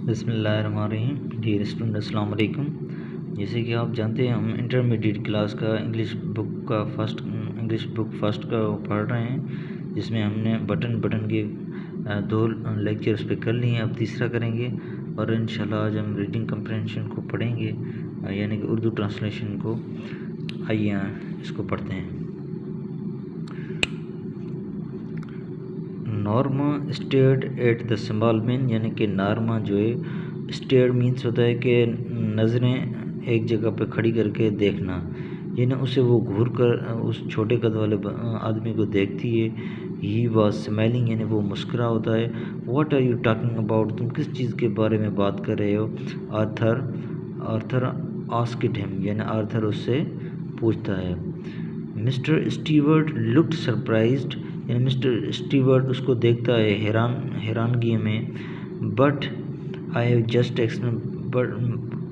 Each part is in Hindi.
बिस्मिल्लाहिर्रहमानिर्रहीम। डियर स्टूडेंट अस्सलाम वालेकुम। जैसे कि आप जानते हैं हम इंटरमीडिएट क्लास का इंग्लिश बुक फर्स्ट का पढ़ रहे हैं, जिसमें हमने बटन के 2 लेक्चर्स पे कर लिए हैं। अब तीसरा करेंगे और इंशाल्लाह आज हम रीडिंग कंप्रहेंशन को पढ़ेंगे, यानी कि उर्दू ट्रांसलेशन को। आइए इसको पढ़ते हैं। Norma stared at the small man, यानी कि नॉर्मा जो है, स्टेयर्ड मीन्स होता है कि नज़रें एक जगह पे खड़ी करके देखना, यानी उसे वो घूर कर उस छोटे कद वाले आदमी को देखती है। ही वॉज स्माइलिंग, यानी वो मुस्कुरा होता है। What are you talking about, तुम किस चीज़ के बारे में बात कर रहे हो। आर्थर आस्क्ड हिम, यानी आर्थर उससे पूछता है। मिस्टर स्टीवर्ट लुक्ड सरप्राइज्ड, यानी मिस्टर स्टीवर्ट उसको देखता है हैरानगी में। But I have just explain,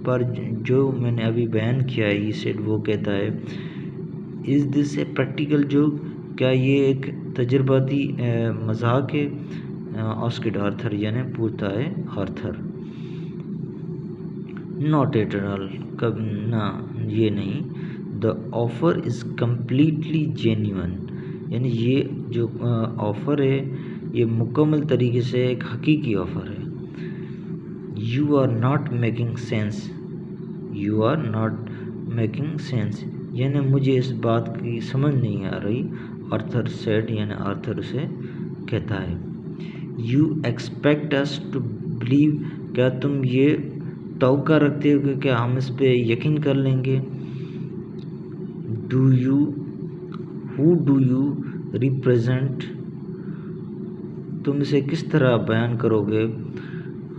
पर जो मैंने अभी बयान किया है, ही सेड, वो कहता है। Is this A practical joke, क्या ये एक तजर्बाती मजाक है। आस्क्ड आर्थर, यानी पूछता है आर्थर। नॉट एट ऑल, कब ना, ये नहीं। The offer is completely genuine, यानी ये जो ऑफ़र है ये मुकम्मल तरीके से एक हकीकी ऑफ़र है। You are not making sense, you are not making sense, यानी मुझे इस बात की समझ नहीं आ रही। आर्थर सेड, यानी आर्थर उसे कहता है। You expect us to believe, क्या तुम ये तवक्का रखते हो कि क्या हम इस पे यकीन कर लेंगे। हु डू यू रिप्रेजेंट, तुम इसे किस तरह बयान करोगे।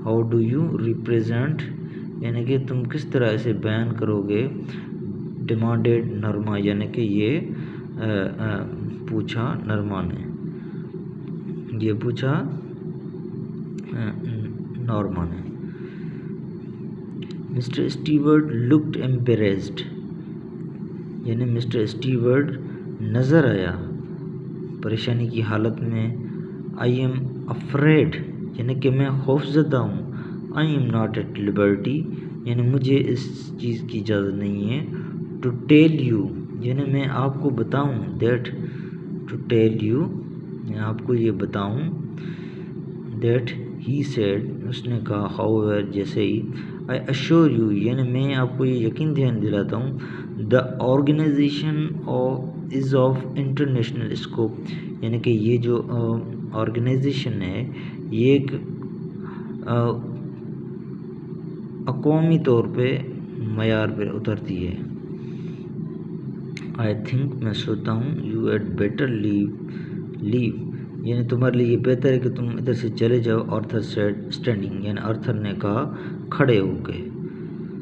हाउ डू यू रिप्रेजेंट, यानी कि तुम किस तरह इसे बयान करोगे। डिमांडेड नरमा, यानी कि ये पूछा नरमा ने, ये पूछा नॉर्मा ने। मिस्टर स्टीवर्ट लुक्ड एम्बेरेस्ड, यानी मिस्टर स्टीवर्ट नज़र आया परेशानी की हालत में। आई एम अफ्रेड, यानी कि मैं खौफजदा हूँ। I am not at liberty, यानी मुझे इस चीज़ की इजाज़त नहीं है। टू टेल यू, यानी मैं आपको बताऊँ। दैट, टू टेल यू, मैं आपको ये बताऊँ। दैट ही सेड, उसने कहा। हाउएवर, जैसे ही। आई अश्योर यू, यानी मैं आपको ये यकीन ध्यान दिलाता हूँ। The organisation is of international scope, यानी कि ये जो ऑर्गेनाइजेशन है ये एक अक़वामी तौर पे मयार पे उतरती है। आई थिंक, मैं सोचता हूँ। यू हैड बेटर लीव, यानी तुम्हारे लिए ये बेहतर है कि तुम इधर से चले जाओ। आर्थर सेड स्टैंडिंग, यानी आर्थर ने कहा खड़े होके,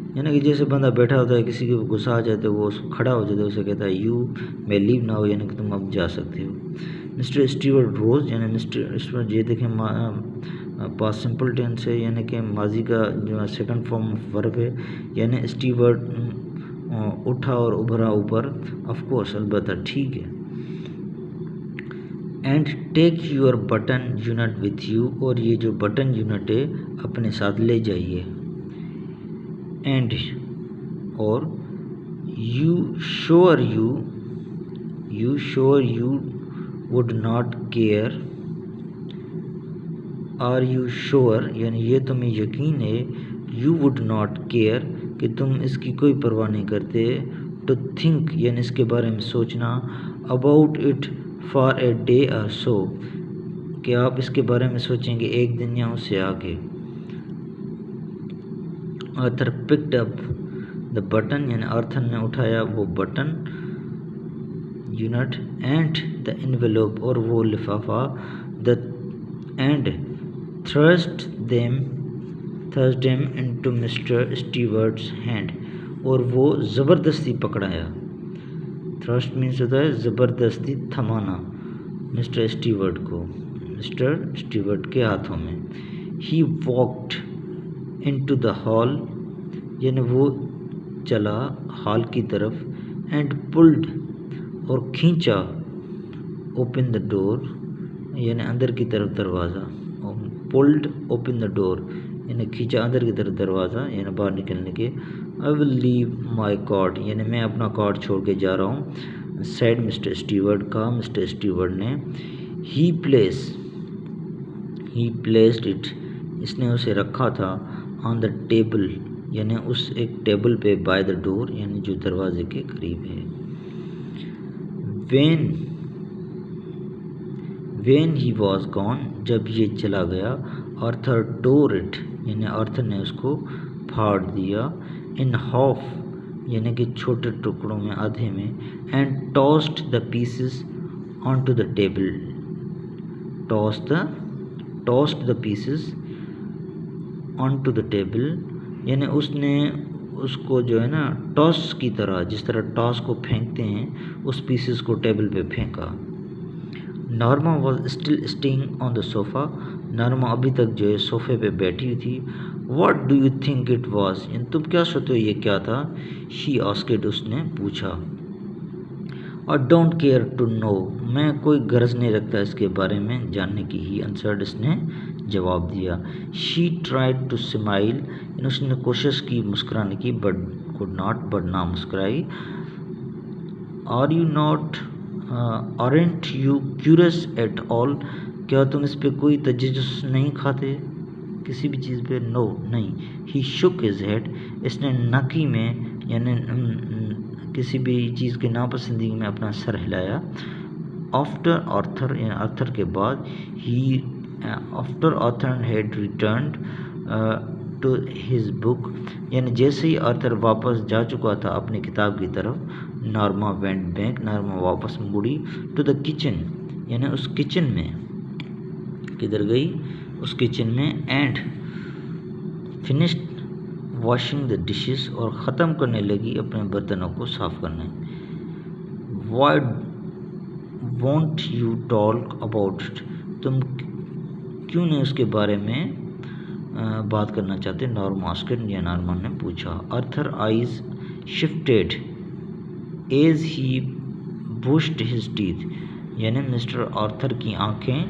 यानी कि जैसे बंदा बैठा होता है, किसी को गुस्सा आ जाता है, वो खड़ा हो जाता है, उसे कहता है यू मे लीव नाउ, यानी कि तुम अब जा सकते हो। मिस्टर स्टीवर्ट रोज, यानी मिस्टर स्टीवर्ट, ये देखें पास्ट सिंपल टेंस है, यानी कि माजी का जो सेकंड फॉर्म ऑफ वर्ब है। यानी स्टीवर्ट उठा और उभरा ऊपर। ऑफ कोर्स, अलबत्ता, ठीक है। And take your button unit with you, और ये जो बटन यूनिट है अपने साथ ले जाइए। एंड, और you sure you would not care. Are you sure, यानी ये तुम्हें यकीन है। यू वुड नॉट केयर, कि तुम इसकी कोई परवाह नहीं करते। टू थिंक, यानी इसके बारे में सोचना। About it for a day और सो, कि आप इसके बारे में सोचेंगे एक दिन या उससे आगे। Arthur picked up the button, यानी आर्थर ने उठाया वो button unit. And the envelope, और वो लिफाफा। And thrust them into Mister Stewart's hand, और वो ज़बरदस्ती पकड़ाया। थ्रस्ट मीन्स होता है ज़बरदस्ती थमाना, मिस्टर स्टीवर्ट को, मिस्टर स्टीवर्ट के हाथों में। He walked into the hall, यानी वो चला हॉल की तरफ। एंड पुल्ड, और खींचा। ओपन द डोर, यानी अंदर की तरफ दरवाज़ा। पुल्ड ओपन द डोर, यानी खींचा अंदर की तरफ दरवाज़ा, यानी बाहर निकलने के। I will leave my cot, यानी मैं अपना कॉट छोड़ के जा रहा हूँ। सेड मिस्टर स्टीवर्ड, कहा मिस्टर स्टीवर्ड ने। ही प्लेस्ड इट, इसने उसे रखा था। ऑन द टेबल, यानी उस एक टेबल पे। बाय द डोर, यानी जो दरवाजे के करीब है। वेन ही वॉज गॉन, जब ये चला गया। आर्थर टोर इट, यानी आर्थर ने उसको फाड़ दिया। इन हाफ, यानी कि छोटे टुकड़ों में, आधे में। And tossed the pieces on to the table, tossed the pieces on to the table, यानी उसने उसको जो है ना टॉस की तरह, जिस तरह टॉस को फेंकते हैं, उस पीसेस को टेबल पे फेंका। Norma was still staying on the sofa, Norma अभी तक जो है सोफ़े पे बैठी हुई थी। What do you think it was, यानी तुम क्या सोचते हो ये क्या था। शी आस्क्ड, उसने पूछा। और डोंट केयर टू नो, मैं कोई गर्ज नहीं रखता इसके बारे में जानने की। ही आंसर्ड, इसने जवाब दिया। शी ट्राइड टू स्माइल, उसने कोशिश की मुस्कुराने की, बट कुड नॉट, बट ना मुस्कुराई। Are you not, aren't you curious at all, क्या तुम इस पे कोई तजस्सुस नहीं खाते किसी भी चीज़ पे। नो, नहीं। ही शुक हिज हेड, इसने नाकी में, यानी किसी भी चीज़ के नापसंदगी में अपना सर हिलाया। आफ्टर आर्थर, यानी आर्थर के बाद। He after Arthur had returned to his book, यानी जैसे ही आर्थर वापस जा चुका था अपनी किताब की तरफ। नॉर्मा वेंट बैक, नॉर्मा वापस मुड़ी। टू द किचन, यानी उस किचन में, किधर गई, उस किचन में। And finished washing the dishes, और ख़त्म करने लगी अपने बर्तनों को साफ़ करने। Why won't you talk about it, तुम क्यों नहीं उसके बारे में बात करना चाहते। नॉर्मा आस्क्ड, या नॉर्मा ने पूछा। Arthur eyes shifted as he brushed his teeth, यानी मिस्टर आर्थर की आंखें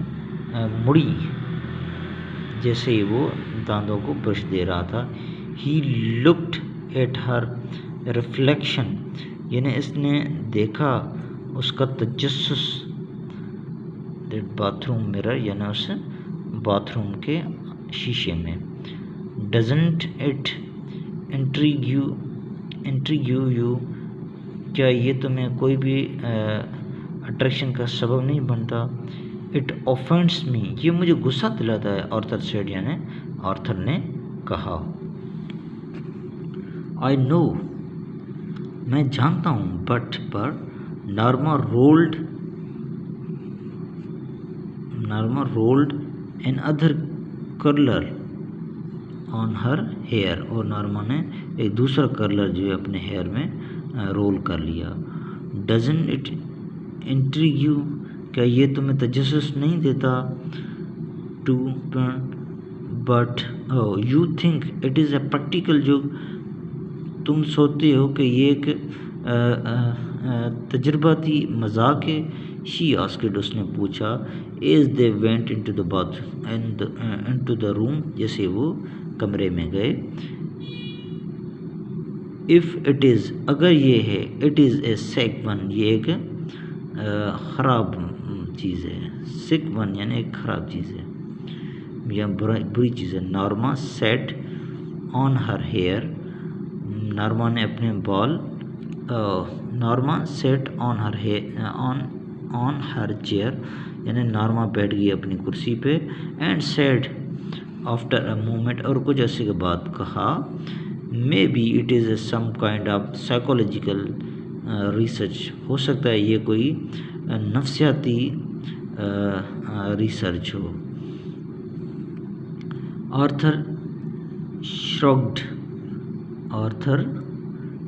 मुड़ी जैसे ही वो दांतों को ब्रश दे रहा था। He looked at her reflection, यानी इसने देखा उसका तजस्सुस। दैट बाथरूम मिरर, यानी उस बाथरूम के शीशे में। डजंट इट इंट्रिग यू, क्या ये तुम्हें कोई भी अट्रैक्शन का सबब नहीं बनता। इट ऑफेंड्स मी, ये मुझे गुस्सा दिलाता है। आर्थर सेड, यानी आर्थर ने कहा। आई नो, मैं जानता हूँ, बट पर। Norma rolled another curler on her hair, और नॉर्मा ने एक दूसरा कर्लर जो है अपने हेयर में रोल कर लिया। डजंट इट इंट्रिग यू, क्या ये तुम्हें तजस्सुस नहीं देता। To but you think it is a practical joke, तुम सोचते हो कि ये एक तजर्बाती मजाक है। शी आस्क्ड, उसने पूछा। As they went into the bathroom into the room, जैसे वो कमरे में गए। इफ़ इट इज़, अगर ये है। It is A sick one, ये एक ख़राब चीज़ है। सिक वन यानी एक ख़राब चीज़ है या बुरी चीज़ है। Norma set on her hair, नॉर्मा ने अपने बाल। Norma set on her hair on her chair, यानी नॉर्मा बैठ गई अपनी कुर्सी पे। And said after a moment, और कुछ ऐसे के बाद कहा। Maybe it is some kind of psychological research, हो सकता है ये कोई नफ्सियाती रिसर्च हो। आर्थर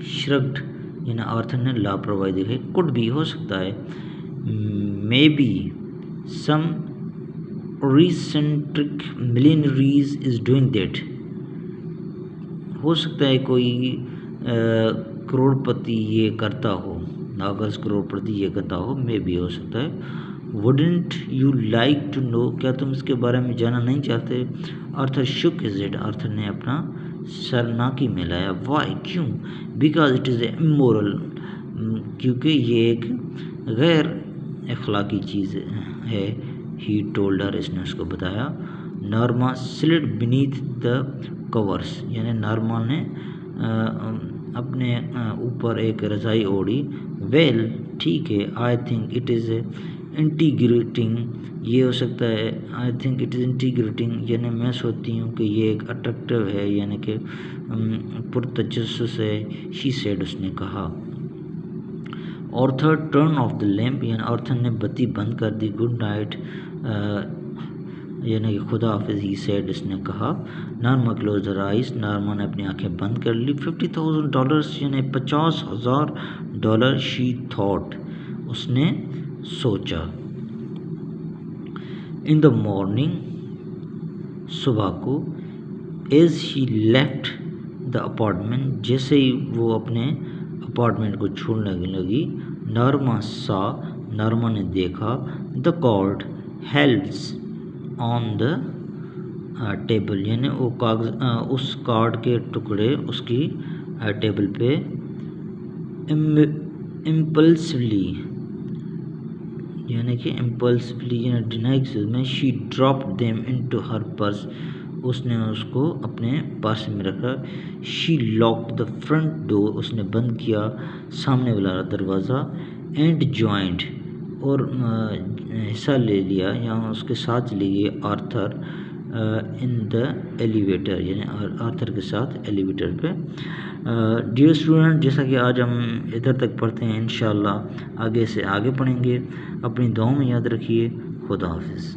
श्रग्ड, यानी आर्थर ने लापरवाही दिखाई। कुड भी, हो सकता है। May be some रिसेंट्रिक मिलियनरीज is doing that, हो सकता है कोई करोड़पति ये करता हो, नागज करोड़पति ये करता हो। मे भी, हो सकता है। Wouldn't you like to know, क्या तुम इसके बारे में जानना नहीं चाहते। Arthur shook his head, Arthur ने अपना सर नाकी में लाया। वाई, क्यों? बिकॉज इट इज़ इमोरल, क्योंकि ये एक गैर अखलाकी चीज़ है। ही टोल्ड हर, इसने उसको बताया। Norma slid beneath the covers, यानी नॉर्मा ने अपने ऊपर एक रज़ाई ओढ़ी। वेल, ठीक है। I think it is integrating, ये हो सकता है। I think it is integrating, यानी मैं सोचती हूँ कि ये एक अट्रैक्टिव है, यानी कि पुरतजस्सुस है। शी सेड, उसने कहा। Arthur turn off the lamp, यानी ऑर्थर ने बत्ती बंद कर दी। गुड नाइट, यानी कि खुदा हाफिज़। ही सेड, इसने कहा। Norma close her eyes, Norma ने अपनी आंखें बंद कर ली। $50,000, यानी $50,000। शी थॉट, उसने सोचा। इन द मॉर्निंग, सुबह को। As he left the apartment, जैसे ही वो अपने अपार्टमेंट को छोड़ने लगी। नॉर्मा सा, नॉर्मा ने देखा। The card held on the table, यानी वो कागज, उस कार्ड के टुकड़े उसकी टेबल पे। इम्पल्सिवली, यानी कि इम्पल्सिवली, यानी डिनाइक्स में। She dropped them into her purse, उसने उसको अपने पर्स में रखा। She locked the front door, उसने बंद किया सामने वाला दरवाज़ा। एंड जॉइंड, और हिस्सा ले लिया या उसके साथ लिए आर्थर इन द एलिवेटर, यानी आर्थर के साथ एलिवेटर पे। डियर स्टूडेंट, जैसा कि आज हम इधर तक पढ़ते हैं, इंशाल्लाह आगे से आगे पढ़ेंगे। अपनी दुआओं में याद रखिए। खुदा हाफिज़।